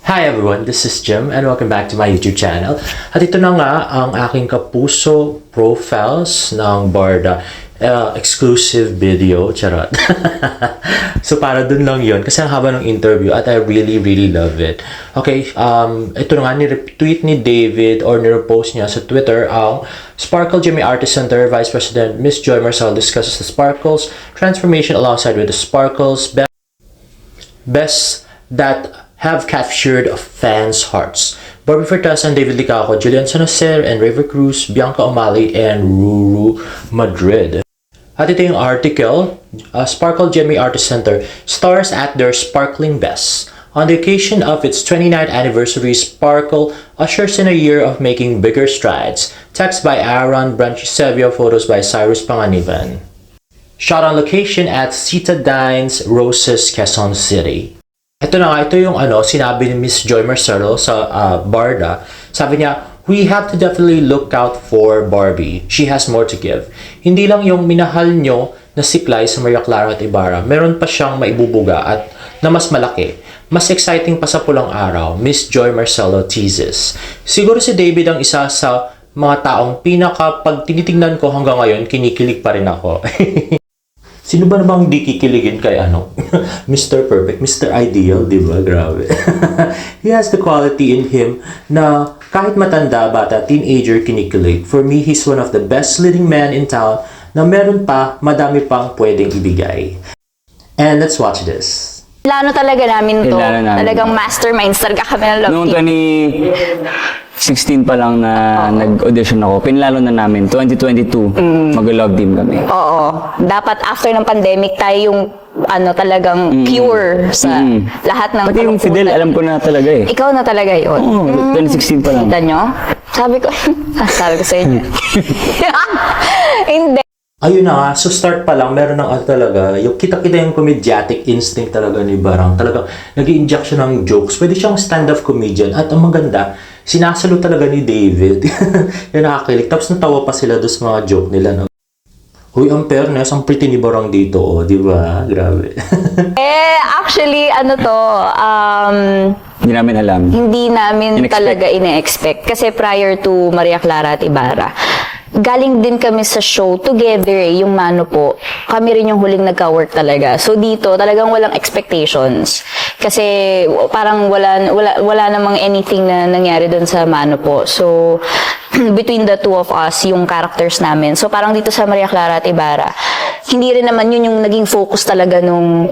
Hi everyone, this is Jim and welcome back to my YouTube channel. At ito na nga ang aking kapuso profiles ng Barda. Exclusive video, charot. So para dun lang yun kasi ang haba ng interview at I really love it. Okay, ito na nga ni-retweet ni David or ni-repost niya sa Twitter ang Sparkle Jimmy Artist Center Vice President Miss Joy Marcel discusses the Sparkle's transformation alongside with the Sparkle's best that have captured fans' hearts. Barbie Fortesa and David Licaco, Julian Sanocer and River Cruz, Bianca O'Malley and Ruru Madrid. At ito yung article, Sparkle Jimmy Artist Center stars at their sparkling best. On the occasion of its 29th anniversary, Sparkle ushers in a year of making bigger strides. Text by Aaron Branchisevio, photos by Cyrus Panganiban. Shot on location at Citadines Roses, Quezon City. Ito na nga, ito yung sinabi ni Miss Joy Marcelo sa Barda. Sabi niya, we have to definitely look out for Barbie. She has more to give. Hindi lang yung minahal nyo na siklay sa Maria Clara at Ibarra. Meron pa siyang maibubuga at na mas malaki. Mas exciting pa sa pulang araw, Miss Joy Marcelo teases. Siguro si David ang isa sa mga taong pag tinitingnan ko hanggang ngayon, kinikilig pa rin ako. Sino ba namang di kikiligin kay Mr. Perfect, Mr. Ideal, di ba? Grabe. He has the quality in him na kahit matanda, bata, teenager, kinikilig. For me, he's one of the best leading men in town na meron pa, madami pang pwedeng ibigay. And let's watch this. Plano talaga namin to. Talagang masterminds talaga kami ng love Noong team. 2016 pa lang na nag-audition ako, pinlalo na namin, 2022, mag-love team kami. Oo. Dapat after ng pandemic tayo yung talagang pure sa lahat ng Pati yung Fidel, alam ko na talaga eh. Ikaw na talaga yun. Oo, 2016 pa lang. Kita nyo? Sabi ko sa inyo. Hindi. Ayun na nga, so start pa lang, meron ng talaga, yung kita-kita yung comediatic instinct talaga ni Barang. Talagang nag-i-inject siya ng jokes. Pwede siyang stand-up comedian. At ang maganda, sinasalo talaga ni David. Yung nakakilig. Tapos natawa pa sila doon sa mga joke nila. No? Huy, ang fairness, ang pretty ni Barang dito. Oh, di ba? Grabe. Actually, Hindi namin alam. hindi namin talaga ine-expect. Kasi prior to Maria Clara at Ibarra, galing din kami sa show together yung Mano po. Kami rin yung huling nagka-work talaga. So dito, talagang walang expectations. Kasi parang wala namang anything na nangyari dun sa Mano po. So between the two of us, yung characters namin. So parang dito sa Maria Clara at Ibarra, hindi rin naman yun yung naging focus talaga nung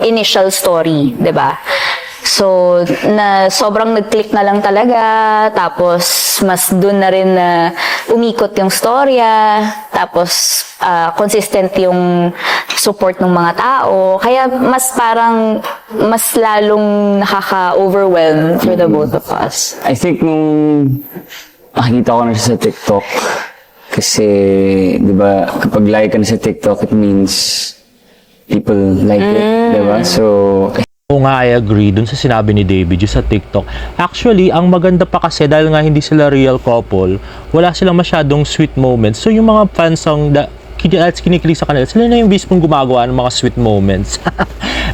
initial story, 'di ba? So, sobrang nag-click na lang talaga, tapos mas dun na rin na umikot yung storya, tapos consistent yung support ng mga tao, kaya mas lalong nakaka-overwhelm for the both of us. I think nung nakikita ko na siya sa TikTok, kasi, di ba, kapag like ka na sa TikTok, it means people like it, di ba? So, Oo nga, I agree dun sa sinabi ni David yung sa TikTok. Actually, ang maganda pa kasi dahil nga hindi sila real couple, wala silang masyadong sweet moments. So yung mga fans ang kinikilig sa kanila, sila na yung mismong gumagawa ng mga sweet moments.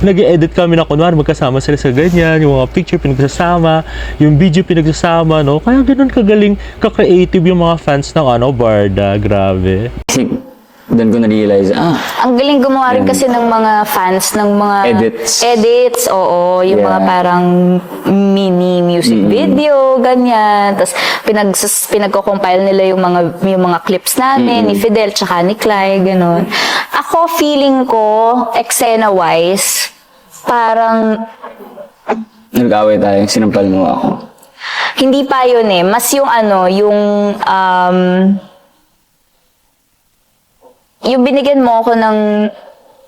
Nag-edit kami na kunwari magkasama sila sa ganyan, yung mga picture pinagsasama, yung video pinagsasama, no? Kaya ganun kagaling, ka-creative yung mga fans ng Barda. Grabe. doon ko na-realize, Ang galing gumawa rin kasi ng mga fans ng mga Edits, oo, yung mga parang mini music video, ganyan. Tapos pinagko-compile nila yung mga clips namin ni Fidel tsaka ni Clyde, gano'n. Ako feeling ko eksena-wise parang nag-away tayo, sinampal mo ako. hindi pa yun eh. Mas yung yung binigyan mo ako ng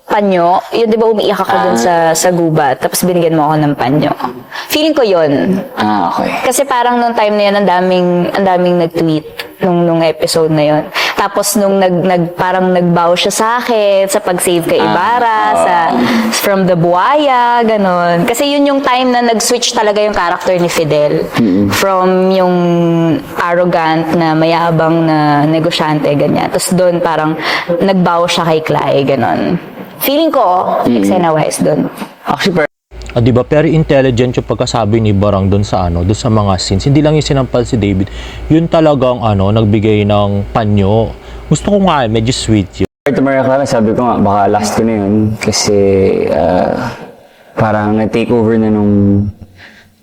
panyo, yun di ba umiiyak ako dun sa gubat, tapos binigyan mo ako ng panyo. Feeling ko yun. Okay. Kasi parang nung time na yun, ang daming nag-tweet nung episode na yun. Tapos nung parang nagbow siya sa akin sa pag-save kay Ibarra, from the buhaya, ganon. Kasi yun yung time na nag-switch talaga yung character ni Fidel. From yung arrogant na mayabang na negosyante, ganyan. Tapos doon parang nagbow siya kay Clay, ganon. Feeling ko, eksena-wise doon. Actually, Di ba? Pero intelligent yung pagkasabi ni Barang doon sa doon sa mga scenes. Hindi lang yung sinampal si David. Yun talagang nagbigay ng panyo. Gusto ko nga, medyo sweet yun. To Maria Clara, sabi ko nga, baka last ko na yun. Kasi parang na-take over na nung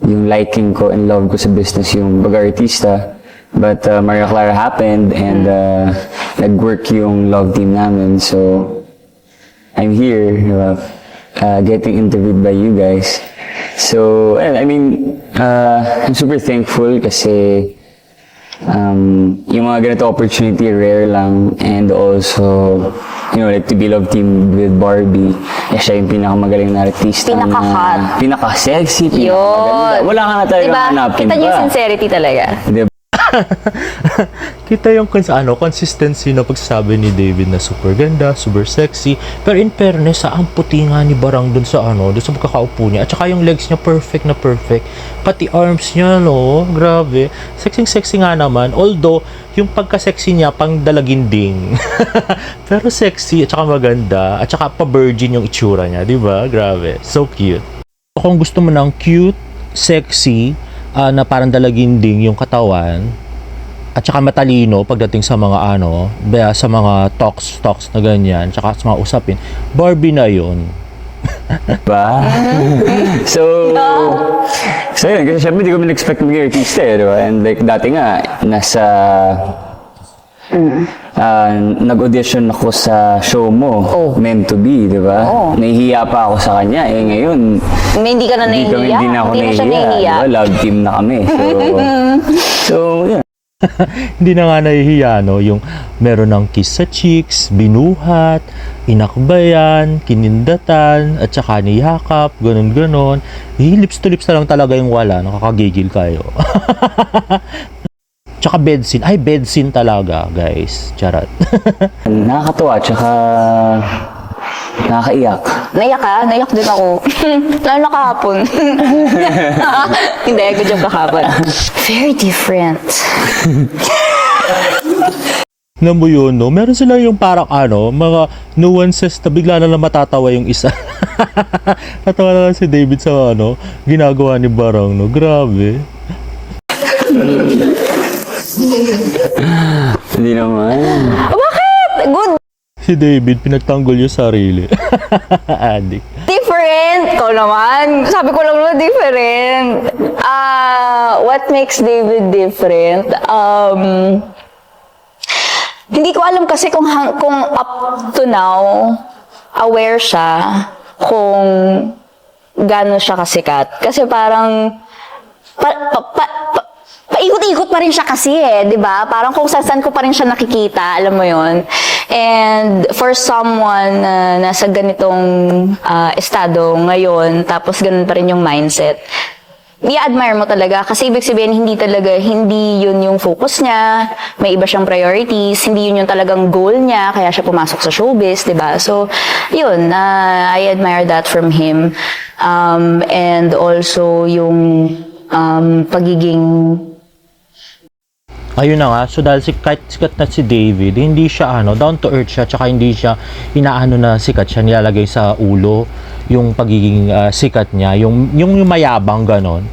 yung liking ko and love ko sa business yung pag-artista. But Maria Clara happened and nag-work yung love team namin. So, I'm here, getting interviewed by you guys. So, I mean, I'm super thankful kasi yung mga ganito opportunity rare lang, and also like to be love team with Barbie, siya yung pinakamagaling na artista, Pinaka-hot. pinaka-sexy, Yun. pinaka-ganda. Wala ka na talaga Diba? hanapin Kita niyo yung pa. sincerity talaga. Diba? Kita yung consistency na pagsasabi ni David na super ganda, super sexy. Pero in fairness, ang puti nga ni Barang dun sa dun sa pagkakaupo niya. At saka yung legs niya perfect na perfect. Pati arms niya, no? Grabe. Sexy nga naman. Although, yung pagka-sexy niya, pang dalaginding. Pero sexy, at saka maganda. At saka pa-virgin yung itsura niya. Diba? Grabe. So cute. Kung gusto mo ng cute, sexy, na parang dalaginding yung katawan, at saka matalino pagdating sa mga sa mga talks na ganyan, tsaka sa mga usapin, Barbie na yun. Diba? So yun, kasi syempre di ko man-expect maging artista diba? And like dati nga, nasa nag-audition ako sa show mo, Meant to Be, diba? Nahihiya pa ako sa kanya, ngayon Hindi ka na nahihiya. hindi na ako Hindi na siya nahihiya, nahihiya. diba? Love team na kami. So yun. Hindi na nga nahihiya, no? Yung meron ng kiss sa cheeks, binuhat, inakbayan, kinindatan, at saka niyakap, ganun-ganon. Lips to lips na lang talaga yung wala, nakakagigil kayo. Tsaka bed scene. Ay, bed scene talaga, guys. Charot. Nakakatuwa, tsaka nakakaiyak. Naiyak ka? Naiyak din ako. Lalo na kahapon. Hindi, good job kahapon. Very different. Alam mo yun, no? Meron sila yung parang mga nuances na bigla na lang matatawa yung isa. Natawa na lang si David sa ginagawa ni Barang, no? Grabe. Hindi naman. Bakit? Good. Si David, pinagtanggol yung sarili. Adik. Different. Ikaw naman. Sabi ko lang na different. What makes David different? Hindi ko alam kasi kung up to now, aware siya kung gaano siya kasikat. Kasi parang paikot-ikot pa rin siya kasi di ba? Parang kung saan ko pa rin siya nakikita, alam mo yon. And for someone na nasa ganitong estado ngayon, tapos ganun pa rin yung mindset, i-admire mo talaga kasi ibig sabihin hindi yun yung focus niya, may iba siyang priorities, hindi yun yung talagang goal niya, kaya siya pumasok sa showbiz, di ba? So, yun, I admire that from him. And also yung pagiging Ayun na nga, so dahil kahit sikat na si David, hindi siya down to earth siya, tsaka hindi siya inaano na sikat siya, nilalagay sa ulo yung pagiging sikat niya, yung mayabang ganon.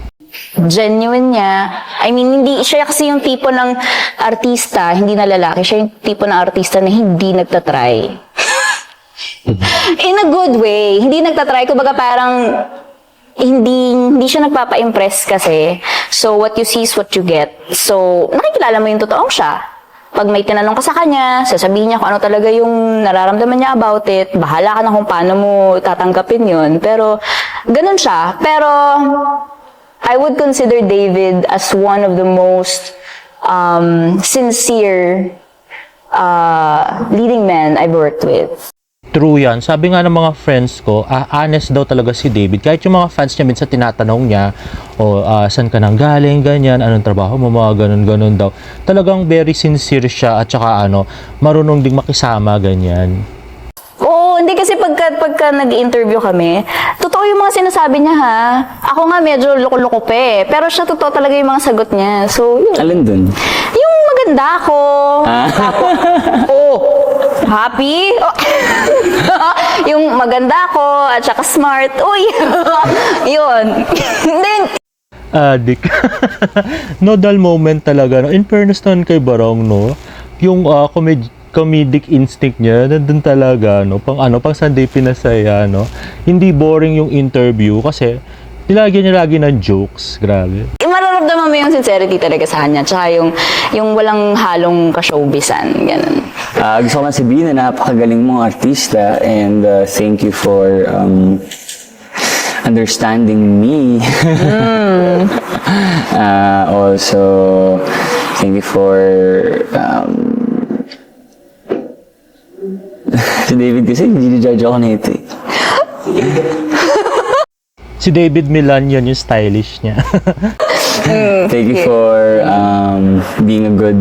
genuine niya. I mean, hindi siya kasi yung tipo ng artista, hindi na lalaki, siya yung tipo ng artista na hindi nagtatry. In a good way, hindi nagtatry, kumbaga parang hindi siya nagpapa-impress kasi. So, what you see is what you get. So, nakikilala mo yung totoong siya. Pag may tinanong ka sa kanya, sasabihin niya kung ano talaga yung nararamdaman niya about it. Bahala ka na kung paano mo tatanggapin yun. Pero, ganun siya. Pero, I would consider David as one of the most sincere leading men I've worked with. True yan. Sabi nga ng mga friends ko, honest daw talaga si David. Kahit yung mga fans niya minsan tinatanong niya, saan ka nang galing, ganyan, anong trabaho mo, mga ganun-ganun daw. Talagang very sincere siya at saka marunong ding makisama, ganyan. Oo, hindi kasi pagka nag-interview kami, totoo yung mga sinasabi niya ha. Ako nga medyo loko-loko pa eh. Pero siya totoo talaga yung mga sagot niya. So, yun. Alin dun? Yung maganda ako. Happy? Oh. Yung maganda ko at saka smart. Uy! Yun. Then, Adik. No, dull moment talaga. No? In fairness naman kay Barong, no? Yung comedic instinct niya, nandun talaga, no? Pang Sunday Pinasaya, no? Hindi boring yung interview kasi nilagyan niya lagi ng jokes. Grabe. mararamdaman mo yung sincerity talaga sa kanya. Tsaka yung walang halong ka-showbizan. Ganun. Gusto ko lang sabihin na napakagaling mong artista and thank you for understanding me. Also, thank you for si David kasi ginijudge ako nito eh. Si David Milan, yun yung stylish niya. Thank you for being a good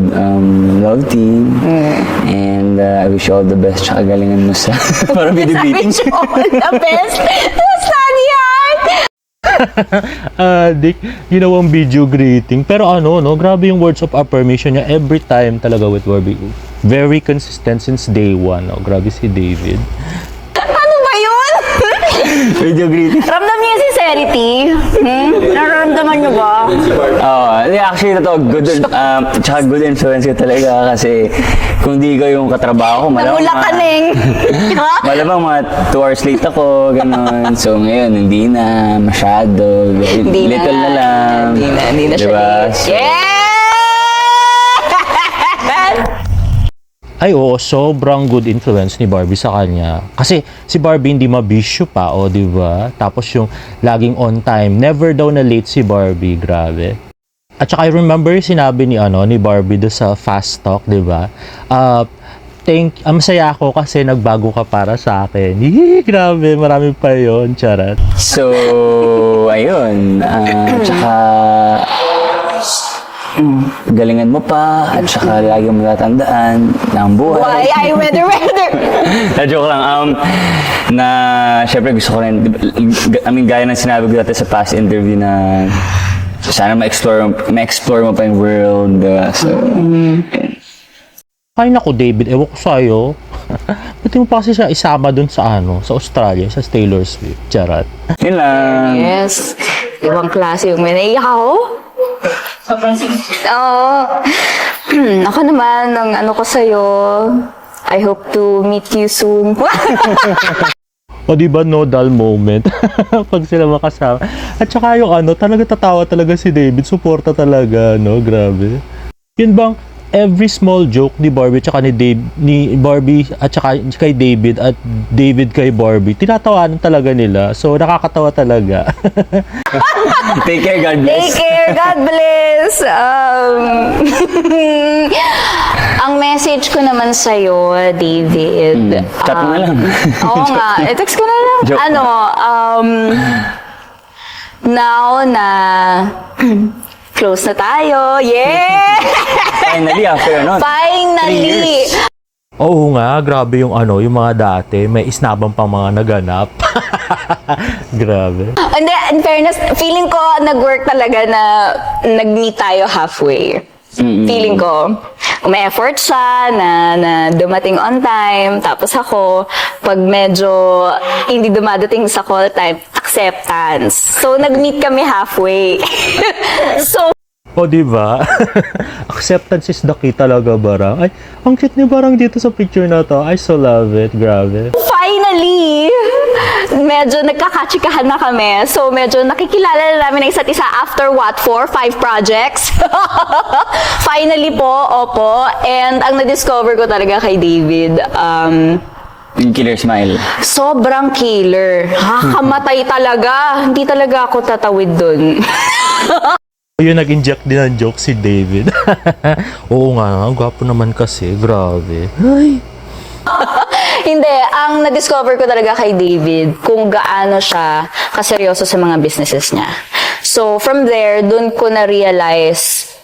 love team. And I wish you all the best. Tsaka galingan mo sa para video greeting. Wish you all the best. Saan yan? Dick, ginawang video greeting. Pero no, grabe yung words of affirmation niya every time talaga with Barbie. Very consistent since day one. No? Grabe si David. Ano ba yun? Video greeting. Ramdam niyo yung sincerity? Nararamdaman niyo ba? Actually, good, tsaka good influence ka talaga kasi kung di ka yung katrabaho ko, Namula ka neng. malamang mga 2 hours late ako, gano'n. So ngayon, hindi na masyado. Little na lang. Hindi na siya diba? late. Yeah! Ay oo, sobrang good influence ni Barbie sa kanya. Kasi si Barbie hindi mabisyo pa, di ba? Tapos yung laging on time, never daw na late si Barbie, grabe. At saka I remember sinabi ni Barbie do sa Fast Talk, di ba? Masaya ako kasi nagbago ka para sa akin. Grabe, marami pa yon, charat. So, ayun. Tsaka, galingan mo pa at saka lagi mo tatandaan na ang buhay. Why? Weather. Joke lang. Na, syempre gusto ko rin, gaya ng sinabi ko dati sa past interview na sana ma-explore mo pa yung world. So, Ay naku, David, ewan ko sa'yo. Pati mo pa kasi siya isama dun sa sa Australia, sa Taylor Swift, charat. yun lang. Yes. Ibang klase yung naiyak ako. Sobrang Oo. Ako naman, ang ko sa'yo, I hope to meet you soon. O diba, no dull moment pag sila makasama. At saka yung talaga tatawa talaga si David, suporta talaga, no? Grabe. Yun bang every small joke ni Barbie at saka ni Barbie at saka kay David at David kay Barbie, tinatawanan talaga nila. So nakakatawa talaga. Take care, God bless. Take care, God bless. Ang message ko naman sa'yo, David. Chat mo na lang. Oo nga, text ko na lang. Joke. Now na close na tayo. Yeah! Finally, after Finally! 3 years. Oo nga, grabe yung yung mga dati, may isnabang pang mga naganap. Grabe. Hindi, in fairness, feeling ko nag-work talaga na nag-meet tayo halfway. Feeling ko, may effort siya na dumating on time. Tapos ako, pag medyo hindi dumadating sa call time, acceptance. So, nag-meet kami halfway. So, O diba? Acceptance is the key talaga, Barang. Ay, ang cute ni Barang dito sa picture na to. I so love it. Grabe. finally, medyo nagkakatsikahan na kami. So, medyo nakikilala na namin ng isa't isa after 4-5 projects. Finally po, opo. And ang na-discover ko talaga kay David, Yung killer smile. sobrang killer. Kakamatay talaga. Hindi talaga ako tatawid dun. Yung nag-inject din ng joke si David. Oo nga, ang gwapo naman kasi. Grabe. Ay. Hindi, ang na-discover ko talaga kay David kung gaano siya kaseryoso sa mga businesses niya. So, from there, dun ko na-realize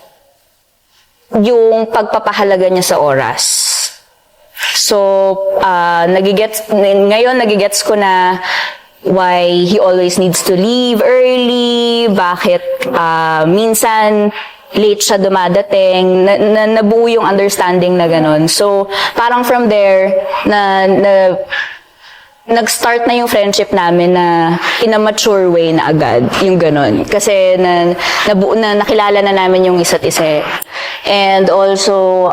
yung pagpapahalaga niya sa oras. So, ngayon nagigets ko na why he always needs to leave early, bakit minsan late siya dumadating, nabuo yung understanding na ganun. So, parang from there, nag-start na yung friendship namin na in a mature way na agad, yung ganun. Kasi nakilala na namin yung isa't isa. And also,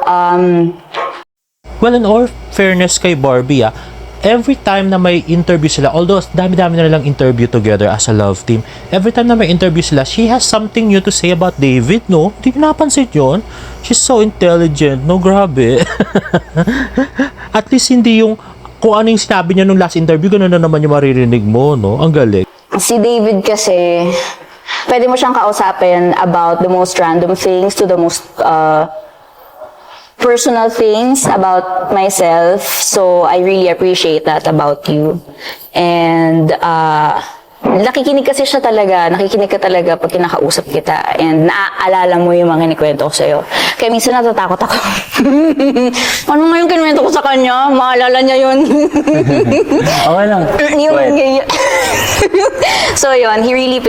Well, in all fairness kay Barbie, every time na may interview sila, although dami-dami na nilang interview together as a love team, every time na may interview sila, she has something new to say about David, no? Hindi ko napansin yun. She's so intelligent, no? Grabe. At least hindi yung kung ano yung sinabi niya nung last interview, gano'n na naman yung maririnig mo, no? Ang galing. si David kasi, pwede mo siyang kausapin about the most random things to the most personal things about myself. So, I really appreciate that about you. And, nakikinig kasi siya talaga, nakikinig ka talaga pag kinakausap kita. And naaalala mo yung mga kinikwento ko sa'yo. Kaya minsan natatakot ako. Ano nga yung kinuwento ko sa kanya? Maalala niya yun. Okay lang. So, yun, he really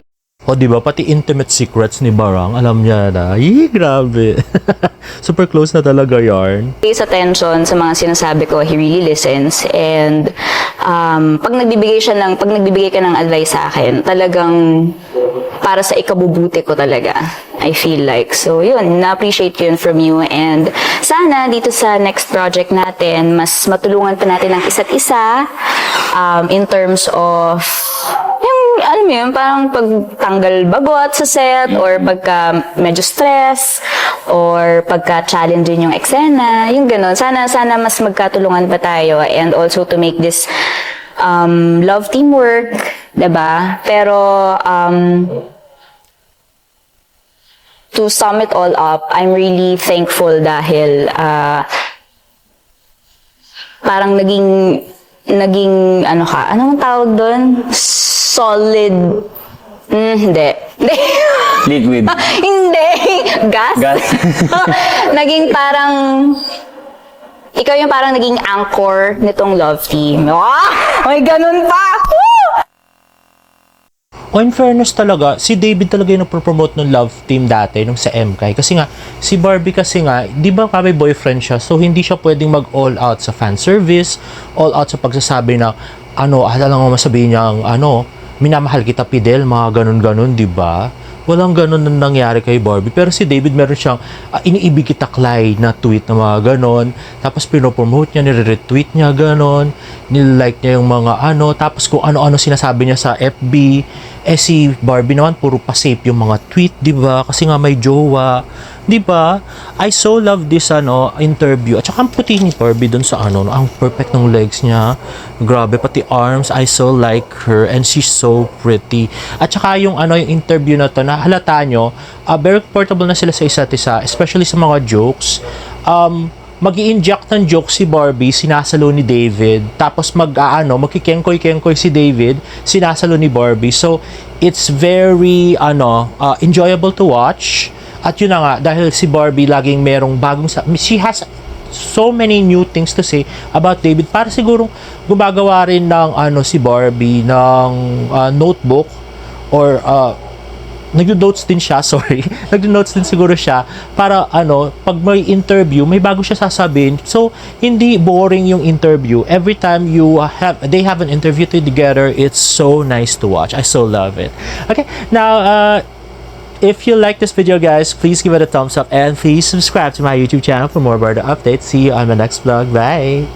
O, di ba? Pati intimate secrets ni Barang, alam niya na. Grabe. Super close na talaga yarn. pays attention sa mga sinasabi ko. He really listens. And pag nagbibigay ka ng advice sa akin, talagang para sa ikabubuti ko talaga. I feel like. So, yun, na-appreciate ko yun from you. And sana dito sa next project natin, mas matulungan pa natin ang isa't isa in terms of alam mo yun, parang pagtanggal bagot sa set, or pagka medyo stress, or pagka challenging yung eksena, yung gano'n. Sana mas magkatulungan pa tayo, and also to make this love team work, diba? Pero, to sum it all up, I'm really thankful dahil parang naging ano ka, anong tawag doon? Solid. Hindi. Liquid. Hindi. Gas? Naging parang, ikaw yung parang naging anchor nitong love team. May ganun pa! O, in fairness talaga, si David talaga yung nagpo-promote ng love team dati, nung sa MK. Kasi nga, si Barbie kasi nga, di ba kami boyfriend siya, so hindi siya pwedeng mag-all out sa fan service, all out sa pagsasabi na, alam mo masabihin niya, minamahal kita Pidel, mga ganun-ganun, di ba? Walang ganun na nangyari kay Barbie. Pero si David meron siyang iniibig kita Clyde na tweet na mga ganun. Tapos pinopromote niya, nire-retweet niya ganun. Nilike niya yung mga tapos kung ano-ano sinasabi niya sa FB. Si Barbie naman puro pa-safe yung mga tweet, di ba? Kasi nga may jowa, di ba? I so love this interview. At saka ang puti ni Barbie dun sa ang perfect ng legs niya. Grabe, pati arms, I so like her, and she's so pretty. At saka yung yung interview na to, na halata nyo, very comfortable na sila sa isa't isa, especially sa mga jokes. Mag-i-inject ng joke si Barbie, sinasalo ni David, tapos magkikengkoy-kengkoy si David, sinasalo ni Barbie. So, it's very, enjoyable to watch. At yun na nga, dahil si Barbie laging merong she has so many new things to say about David. Para sigurong gumagawa rin ng, si Barbie, ng notebook, or, nag-notes din siya, sorry. Nag-notes din siguro siya para pag may interview, may bago siya sasabihin. So, hindi boring yung interview. Every time they have an interview together, it's so nice to watch. I so love it. Okay, now, if you like this video, guys, please give it a thumbs up and please subscribe to my YouTube channel for more Barda updates. See you on my next vlog. Bye!